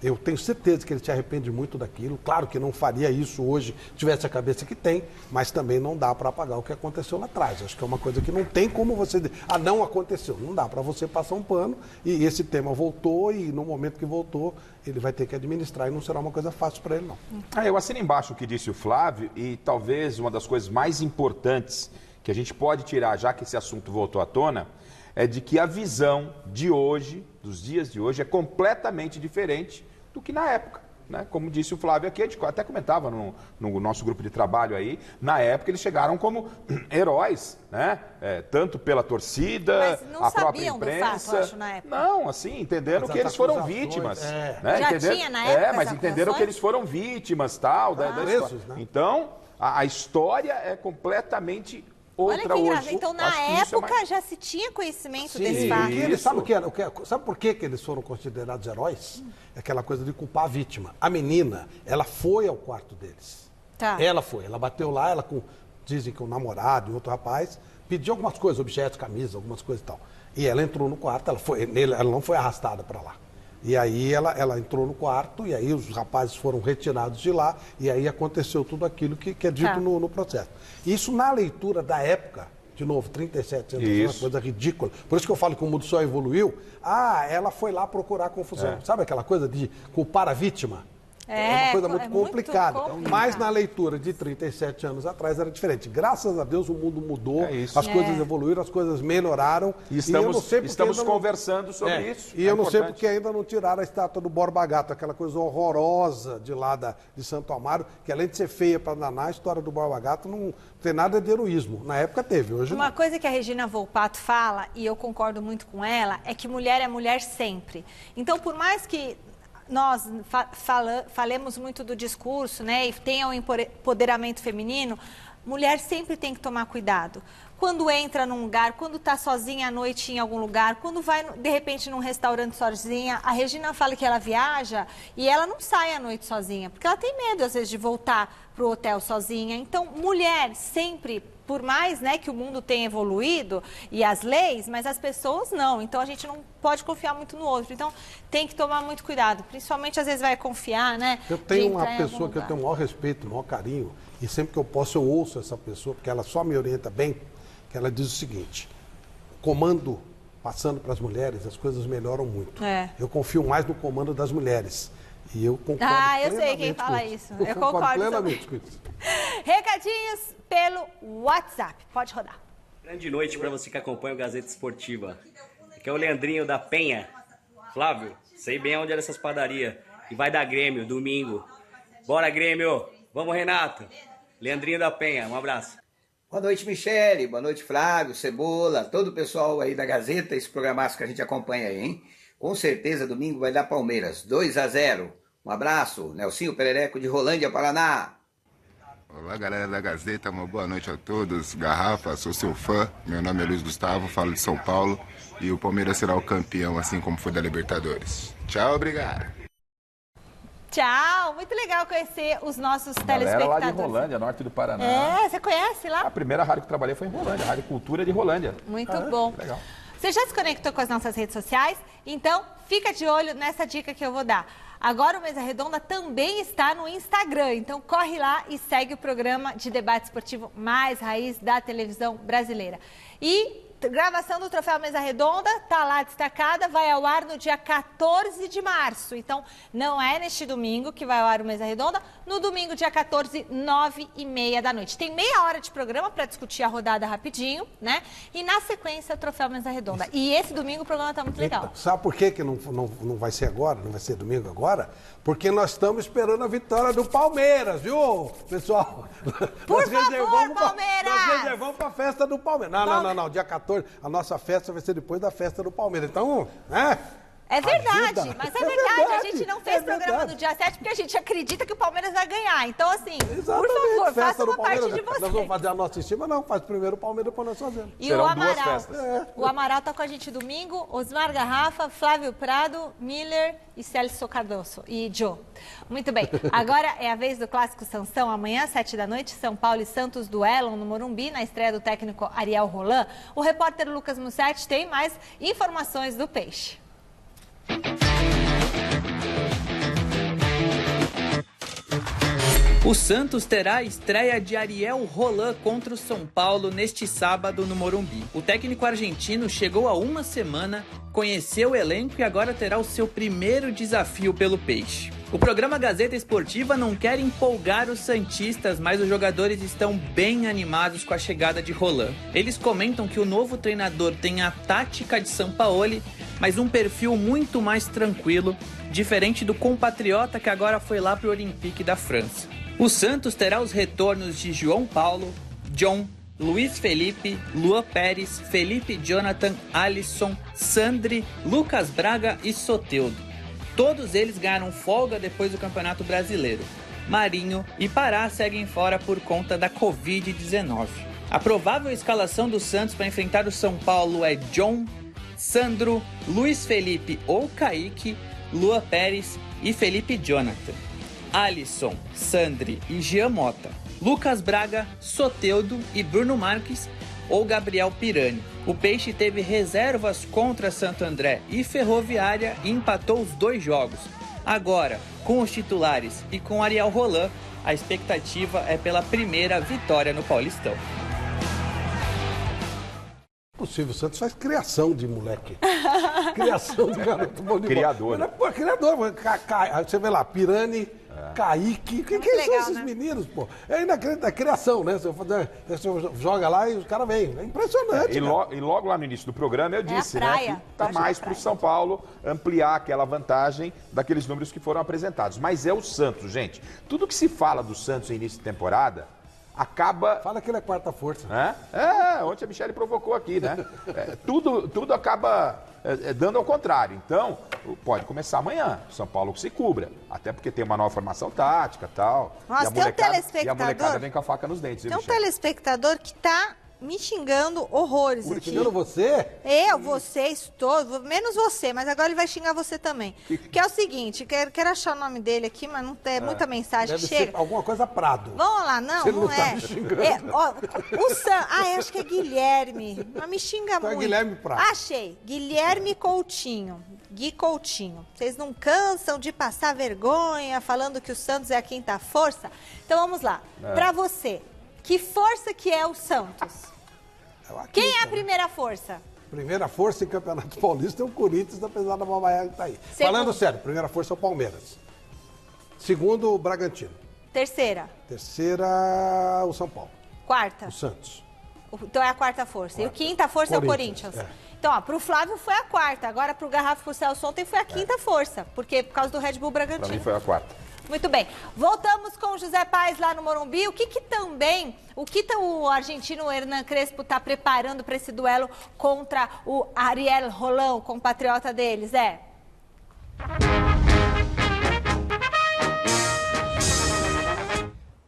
Eu tenho certeza que ele se arrepende muito daquilo. Claro que não faria isso hoje, tivesse a cabeça que tem, mas também não dá para apagar o que aconteceu lá atrás. Acho que é uma coisa que não tem como você dizer, não aconteceu. Não dá para você passar um pano e esse tema voltou e no momento que voltou, ele vai ter que administrar e não será uma coisa fácil para ele, não. Eu assino embaixo o que disse o Flávio e talvez uma das coisas mais importantes que a gente pode tirar, já que esse assunto voltou à tona, é de que a visão de hoje, dos dias de hoje, é completamente diferente do que na época. Né? Como disse o Flávio aqui, a gente até comentava no nosso grupo de trabalho aí, na época eles chegaram como heróis, né? Tanto pela torcida, a própria imprensa. Do fato, acho, na época. Não, assim, entenderam que eles foram vítimas. Né? Já tinha na época mas entenderam que eles foram vítimas, tal, da história. Né? Então, a história é completamente outra. Olha que engraçado. Hoje. Então, na época, já se tinha conhecimento desse fato. Eles, sabe por que eles foram considerados heróis? É aquela coisa de culpar a vítima. A menina, ela foi ao quarto deles. Tá. Ela bateu lá, dizem que um namorado e outro rapaz, pediu algumas coisas, objetos, camisa, algumas coisas e tal. E ela entrou no quarto, ela não foi arrastada para lá. E aí ela entrou no quarto, e aí os rapazes foram retirados de lá, e aí aconteceu tudo aquilo que é dito no processo. Isso na leitura da época, de novo, 37 anos, uma coisa ridícula. Por isso que eu falo que o mundo só evoluiu. Ela foi lá procurar confusão. Sabe aquela coisa de culpar a vítima? É uma coisa muito complicada. Mas na leitura de 37 anos atrás era diferente. Graças a Deus o mundo mudou, as coisas evoluíram, as coisas melhoraram. E estamos conversando sobre isso. E eu não sei porque ainda não tiraram a estátua do Borba Gato, aquela coisa horrorosa de lá de Santo Amaro, que além de ser feia para danar, a história do Borba Gato não tem nada de heroísmo. Na época teve, hoje não. Uma coisa que a Regina Volpato fala, e eu concordo muito com ela, é que mulher é mulher sempre. Então, por mais que nós falemos muito do discurso, né, e tenha o empoderamento feminino, mulher sempre tem que tomar cuidado. Quando entra num lugar, quando está sozinha à noite em algum lugar, quando vai, de repente, num restaurante sozinha, a Regina fala que ela viaja e ela não sai à noite sozinha, porque ela tem medo, às vezes, de voltar para o hotel sozinha. Então, mulher sempre, por mais, né, que o mundo tenha evoluído e as leis, mas as pessoas não. Então, a gente não pode confiar muito no outro. Então, tem que tomar muito cuidado. Principalmente, às vezes, vai confiar, né? Eu tenho uma pessoa que eu tenho o maior respeito, o maior carinho, e sempre que eu posso, eu ouço essa pessoa, porque ela só me orienta bem, que ela diz o seguinte: comando passando para as mulheres, as coisas melhoram muito. Eu confio mais no comando das mulheres. E eu concordo eu sei quem fala isso. Eu concordo plenamente com isso. Recadinhos pelo WhatsApp. Pode rodar. Grande noite para você que acompanha o Gazeta Esportiva. Aqui é o Leandrinho da Penha. Flávio, sei bem onde é essas padarias. E vai dar Grêmio, domingo. Bora, Grêmio! Vamos, Renato! Leandrinho da Penha, um abraço. Boa noite, Michele. Boa noite, Flávio, Cebola, todo o pessoal aí da Gazeta, esse programaço que a gente acompanha aí, hein? Com certeza, domingo vai dar Palmeiras, 2-0. Um abraço, Nelsinho Perereco de Rolândia, Paraná. Olá, galera da Gazeta, uma boa noite a todos. Garrafa, sou seu fã. Meu nome é Luiz Gustavo, falo de São Paulo. E o Palmeiras será o campeão, assim como foi da Libertadores. Tchau, obrigado. Tchau, muito legal conhecer os nossos telespectadores. Lá de Rolândia, norte do Paraná. Você conhece lá? A primeira rádio que eu trabalhei foi em Rolândia, a Rádio Cultura de Rolândia. Muito bom. Legal. Você já se conectou com as nossas redes sociais? Então, fica de olho nessa dica que eu vou dar. Agora o Mesa Redonda também está no Instagram, então corre lá e segue o programa de debate esportivo mais raiz da televisão brasileira. E gravação do Troféu Mesa Redonda está lá destacada, vai ao ar no dia 14 de março. Então, não é neste domingo que vai ao ar o Mesa Redonda, no domingo, dia 14, 9h30 da noite. Tem meia hora de programa para discutir a rodada rapidinho, né? E na sequência, o Troféu Mesa Redonda. E esse domingo o programa está muito legal. Então, sabe por que não vai ser agora, não vai ser domingo agora? Porque nós estamos esperando a vitória do Palmeiras, viu, pessoal? Por favor, Palmeiras! Nós reservamos para a festa do Palmeiras. Não, dia 14. A nossa festa vai ser depois da festa do Palmeiras. Então, né? É verdade, mas é verdade. A gente não fez programa no dia 7 porque a gente acredita que o Palmeiras vai ganhar. Então, assim, por favor, faça uma parte de vocês. Nós vamos fazer a nossa em cima, não. Faz primeiro o Palmeiras, depois nós fazemos. E serão o Amaral, duas festas. O Amaral tá com a gente domingo, Osmar Garrafa, Flávio Prado, Miller e Celso Cardoso. E Joe. Muito bem. Agora é a vez do Clássico Sansão. Amanhã, às 7 da noite, São Paulo e Santos duelam no Morumbi, na estreia do técnico Ariel Roland. O repórter Lucas Mussetti tem mais informações do Peixe. O Santos terá a estreia de Ariel Roland contra o São Paulo neste sábado no Morumbi. O técnico argentino chegou há uma semana, conheceu o elenco e agora terá o seu primeiro desafio pelo Peixe. O programa Gazeta Esportiva não quer empolgar os santistas, mas os jogadores estão bem animados com a chegada de Roland. Eles comentam que o novo treinador tem a tática de Sampaoli, mas um perfil muito mais tranquilo, diferente do compatriota que agora foi lá para o Olympique da França. O Santos terá os retornos de João Paulo, John, Luiz Felipe, Luan Pérez, Felipe Jonathan, Alisson, Sandri, Lucas Braga e Soteldo. Todos eles ganharam folga depois do Campeonato Brasileiro. Marinho e Pará seguem fora por conta da Covid-19. A provável escalação do Santos para enfrentar o São Paulo é John, Sandro, Luiz Felipe ou Kaique, Luan Pérez e Felipe Jonathan. Alisson, Sandri e Jean Mota, Lucas Braga, Soteldo e Bruno Marques ou Gabriel Pirani. O Peixe teve reservas contra Santo André e Ferroviária e empatou os 2 jogos. Agora, com os titulares e com Ariel Roland, a expectativa é pela primeira vitória no Paulistão. O Silvio Santos faz criação de moleque. Criação de garoto bom de Criador. Bola. Pô, criador. Você vê lá, Pirani, Kaique. Quem são esses meninos, pô? É inacreditável. É criação, né? Você joga lá e os caras vêm. É impressionante. E logo lá no início do programa eu disse, né? Que tá mais pro São Paulo ampliar aquela vantagem daqueles números que foram apresentados. Mas é o Santos, gente. Tudo que se fala do Santos no início de temporada acaba... Fala que ele é quarta força. Ontem a Michele provocou aqui, né? Tudo acaba dando ao contrário. Então, pode começar amanhã. São Paulo que se cubra. Até porque tem uma nova formação tática e tal. Nossa, tem um telespectador... E a molecada vem com a faca nos dentes. Tem um telespectador que tá me xingando horrores aqui. Xingando você? Vocês todos, menos você, mas agora ele vai xingar você também. Que é o seguinte, quero achar o nome dele aqui, mas não tem muita mensagem que chega. Ser alguma coisa Prado. Vamos lá, não é. Tá me xingando. Acho que é Guilherme, mas me xinga muito. É Guilherme Prado. Achei, Guilherme Coutinho. Gui Coutinho. Vocês não cansam de passar vergonha falando que o Santos é a quinta força? Então vamos lá. Pra você, que força que é o Santos? Quem é a primeira força? Primeira força em Campeonato Paulista é o Corinthians, apesar da babaiada que tá aí. Falando sério, primeira força é o Palmeiras. Segundo, o Bragantino. Terceira, o São Paulo. Quarta. O Santos. Então é a quarta força. E o quinta força é o Corinthians. Então, pro Flávio foi a quarta. Agora pro Garrafa e pro Celso ontem foi a quinta força. Porque por causa do Red Bull Bragantino. Pra mim foi a quarta. Muito bem. Voltamos com o José Paes lá no Morumbi. O que o argentino Hernan Crespo está preparando para esse duelo contra o Ariel Roland, o compatriota deles,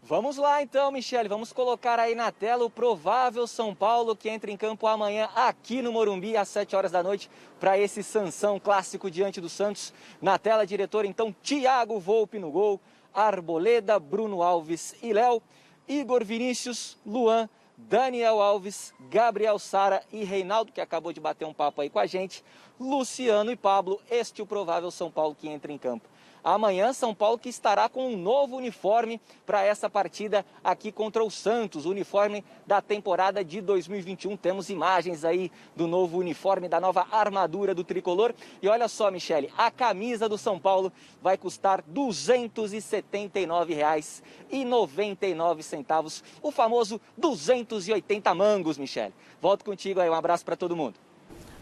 Vamos lá então, Michele, vamos colocar aí na tela o provável São Paulo que entra em campo amanhã aqui no Morumbi às 7 horas da noite para esse Sansão clássico diante do Santos. Na tela, diretor, então, Thiago Volpi no gol, Arboleda, Bruno Alves e Léo, Igor Vinícius, Luan, Daniel Alves, Gabriel Sara e Reinaldo, que acabou de bater um papo aí com a gente, Luciano e Pablo, este é o provável São Paulo que entra em campo. Amanhã, São Paulo que estará com um novo uniforme para essa partida aqui contra o Santos, o uniforme da temporada de 2021. Temos imagens aí do novo uniforme, da nova armadura do tricolor. E olha só, Michele, a camisa do São Paulo vai custar R$ 279,99, o famoso 280 mangos, Michele. Volto contigo aí, um abraço para todo mundo.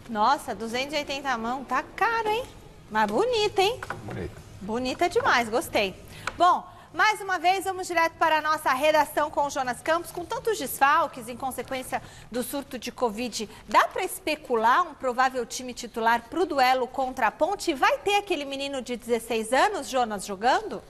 Nossa, 280 mangos, tá caro, hein? Mas bonita, hein? Bonita demais, gostei. Bom, mais uma vez vamos direto para a nossa redação com o Jonas Campos. Com tantos desfalques em consequência do surto de Covid, dá para especular um provável time titular para o duelo contra a Ponte? Vai ter aquele menino de 16 anos, Jonas, jogando?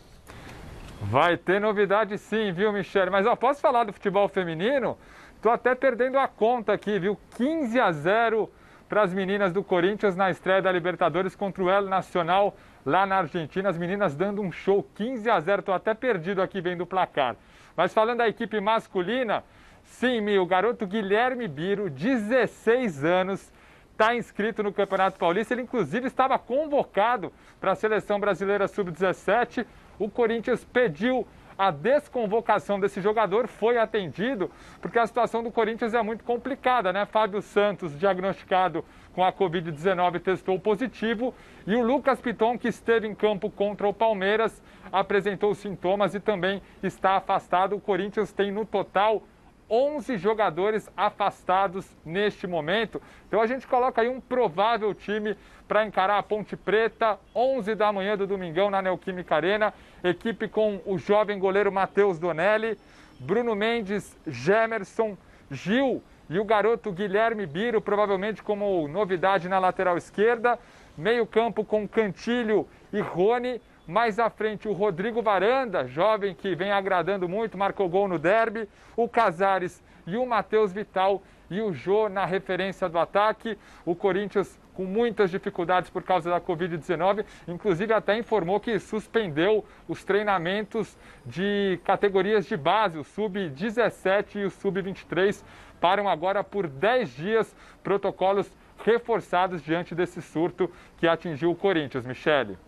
Vai ter novidade sim, viu, Michele? Mas posso falar do futebol feminino? Tô até perdendo a conta aqui, viu? 15-0 para as meninas do Corinthians na estreia da Libertadores contra o El Nacional lá na Argentina. As meninas dando um show, 15-0. Estou até perdido aqui vendo o placar. Mas falando da equipe masculina, sim, o garoto Guilherme Biro, 16 anos, está inscrito no Campeonato Paulista. Ele, inclusive, estava convocado para a Seleção Brasileira Sub-17. O Corinthians pediu a desconvocação desse jogador foi atendido, porque a situação do Corinthians é muito complicada, né? Fábio Santos, diagnosticado com a Covid-19, testou positivo, e o Lucas Piton, que esteve em campo contra o Palmeiras, apresentou sintomas e também está afastado. O Corinthians tem no total 11 jogadores afastados neste momento. Então a gente coloca aí um provável time para encarar a Ponte Preta, 11 da manhã do domingão na Neoquímica Arena. Equipe com o jovem goleiro Matheus Donelli, Bruno Mendes, Gemerson, Gil e o garoto Guilherme Biro, provavelmente como novidade na lateral esquerda. Meio campo com Cantilho e Rony. Mais à frente, o Rodrigo Varanda, jovem que vem agradando muito, marcou gol no derby. O Casares e o Matheus Vital e o Jô na referência do ataque. O Corinthians com muitas dificuldades por causa da Covid-19, inclusive até informou que suspendeu os treinamentos de categorias de base, o Sub-17 e o Sub-23, param agora por 10 dias, protocolos reforçados diante desse surto que atingiu o Corinthians. Michele.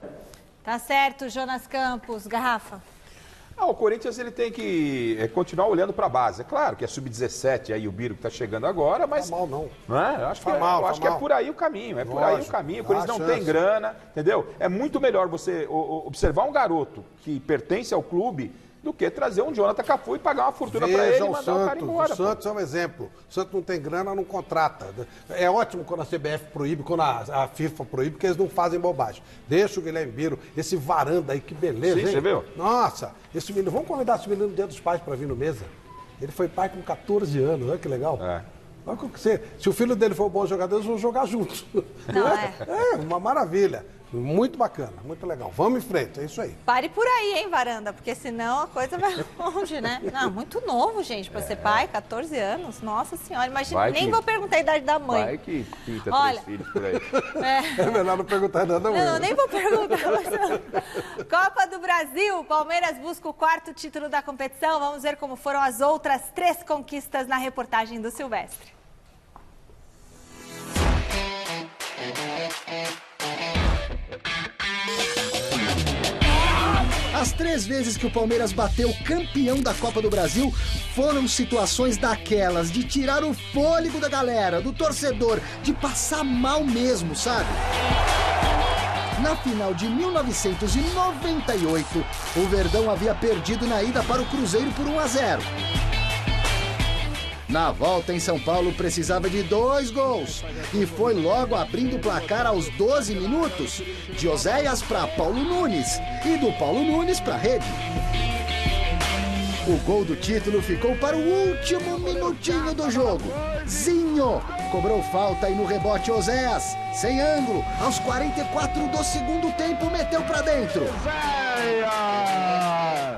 Tá certo, Jonas Campos. Garrafa. O Corinthians ele tem que continuar olhando para a base. É claro que é sub-17 aí o Biro que está chegando agora, mas... Não mal, não. É? Eu acho que é por aí o caminho. É por aí o caminho. O Corinthians não tem grana, entendeu? É muito melhor você observar um garoto que pertence ao clube do que trazer um Jonathan Cafu e pagar uma fortuna para ele e mandar o cara embora. O Santos é um exemplo. O Santos não tem grana, não contrata. É ótimo quando a CBF proíbe, quando a FIFA proíbe, porque eles não fazem bobagem. Deixa o Guilherme Biro, esse Varanda aí, que beleza, sim, hein? Você viu? Nossa, esse menino, vamos convidar esse menino do Dia dos Pais para vir no Mesa. Ele foi pai com 14 anos, olha que legal. Se o filho dele for um bom jogador, eles vão jogar juntos. Não, é uma maravilha. Muito bacana, muito legal. Vamos em frente, é isso aí. Pare por aí, hein, Varanda, porque senão a coisa vai longe, né? Não, muito novo, gente, pra ser pai, 14 anos. Nossa Senhora, imagina, nem vou perguntar a idade da mãe. Vai que pinta 3 filhos por aí. É melhor não perguntar nada. Não, nem vou perguntar. Mas... Copa do Brasil, Palmeiras busca o 4º título da competição. Vamos ver como foram as outras 3 conquistas na reportagem do Silvestre. As 3 vezes que o Palmeiras bateu campeão da Copa do Brasil foram situações daquelas de tirar o fôlego da galera, do torcedor, de passar mal mesmo, sabe? Na final de 1998, o Verdão havia perdido na ida para o Cruzeiro por 1-0. Na volta em São Paulo precisava de 2 gols e foi logo abrindo o placar aos 12 minutos, de Oséias para Paulo Nunes e do Paulo Nunes para a rede. O gol do título ficou para o último minutinho do jogo. Zinho cobrou falta e no rebote Oséias, sem ângulo, aos 44 do segundo tempo meteu para dentro.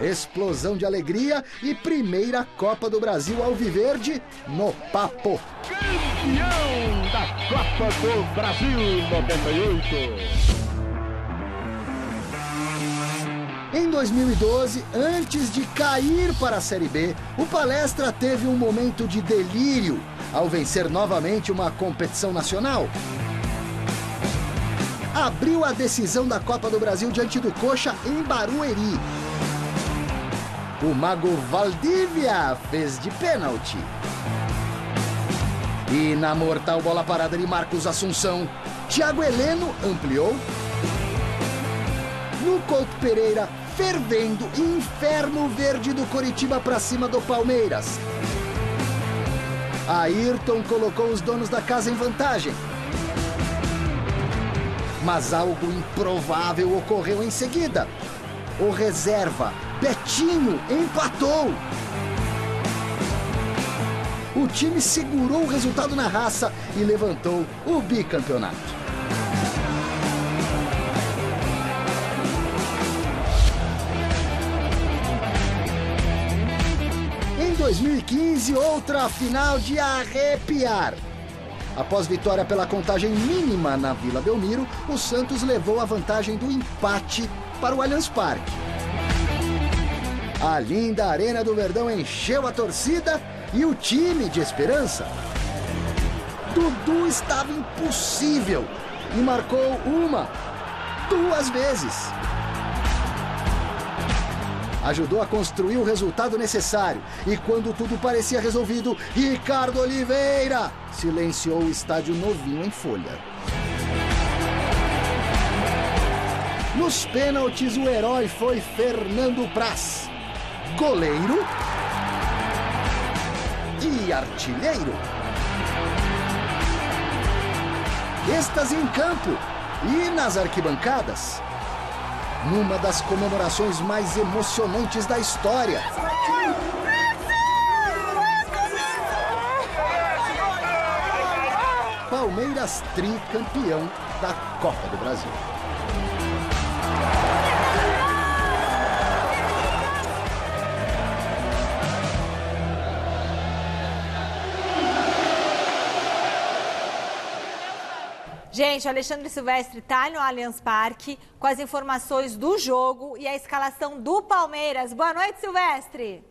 Explosão de alegria e primeira Copa do Brasil alviverde no papo. Campeão da Copa do Brasil 98. Em 2012, antes de cair para a Série B, o Palestra teve um momento de delírio ao vencer novamente uma competição nacional. Abriu a decisão da Copa do Brasil diante do Coxa em Barueri. O mago Valdívia fez de pênalti. E na mortal bola parada de Marcos Assunção, Thiago Heleno ampliou. No Couto Pereira, fervendo, inferno verde do Coritiba para cima do Palmeiras. Ayrton colocou os donos da casa em vantagem. Mas algo improvável ocorreu em seguida. O reserva, Betinho, empatou. O time segurou o resultado na raça e levantou o bicampeonato. Em 2015, outra final de arrepiar. Após vitória pela contagem mínima na Vila Belmiro, o Santos levou a vantagem do empate para o Allianz Parque. A linda Arena do Verdão encheu a torcida e o time de esperança. Dudu estava impossível e marcou 1, 2 vezes. ajudou a construir o resultado necessário. E quando tudo parecia resolvido, Ricardo Oliveira silenciou o estádio novinho em folha. Nos pênaltis, o herói foi Fernando Praz, goleiro e artilheiro. Êxtase em campo e nas arquibancadas, numa das comemorações mais emocionantes da história. Palmeiras tricampeão da Copa do Brasil. Gente, o Alexandre Silvestre está no Allianz Parque com as informações do jogo e a escalação do Palmeiras. Boa noite, Silvestre.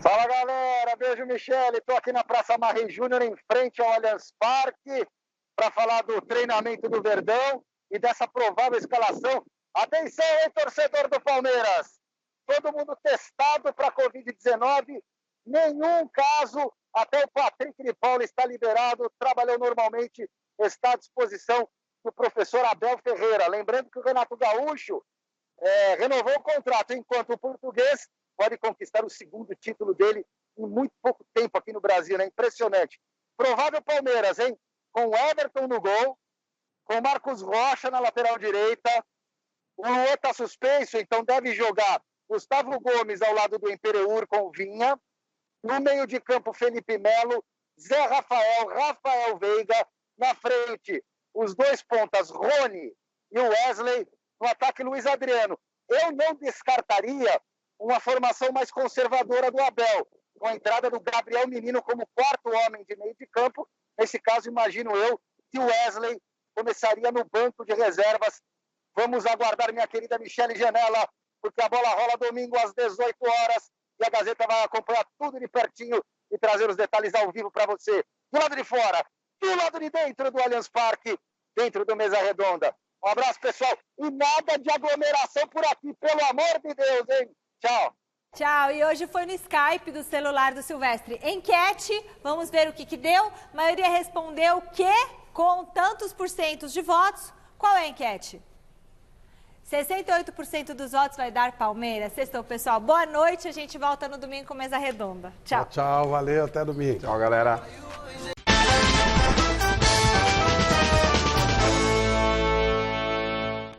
Fala, galera. Beijo, Michele. Estou aqui na Praça Marri Júnior, em frente ao Allianz Parque, para falar do treinamento do Verdão e dessa provável escalação. Atenção, hein, torcedor do Palmeiras. Todo mundo testado para a Covid-19. Nenhum caso. Até o Patrick de Paula está liberado. Trabalhou normalmente. Está à disposição do professor Abel Ferreira. Lembrando que o Renato Gaúcho renovou o contrato, enquanto o português pode conquistar o segundo título dele em muito pouco tempo aqui no Brasil, né? Impressionante. Provável Palmeiras, hein? Com o Everton no gol, com o Marcos Rocha na lateral direita. O Luan está suspenso, então deve jogar Gustavo Gomes ao lado do Imperiur com o Vinha. No meio de campo, Felipe Melo, Zé Rafael, Rafael Veiga. Na frente, os dois pontas, Rony e o Wesley. No ataque, Luiz Adriano. Eu não descartaria uma formação mais conservadora do Abel, com a entrada do Gabriel Menino como quarto homem de meio de campo. Nesse caso, imagino eu que o Wesley começaria no banco de reservas. Vamos aguardar, minha querida Michele Janela, porque a bola rola domingo às 18 horas e a Gazeta vai acompanhar tudo de pertinho e trazer os detalhes ao vivo para você. Do lado de fora, do lado de dentro do Allianz Parque, dentro do Mesa Redonda. Um abraço, pessoal. E nada de aglomeração por aqui, pelo amor de Deus, hein? Tchau. Tchau. E hoje foi no Skype do celular do Silvestre. Enquete, vamos ver o que deu. A maioria respondeu que, com tantos % de votos, qual é a enquete? 68% dos votos vai dar Palmeiras. Sextou, pessoal. Boa noite. A gente volta no domingo com Mesa Redonda. Tchau. Tchau, valeu. Até domingo. Tchau, galera.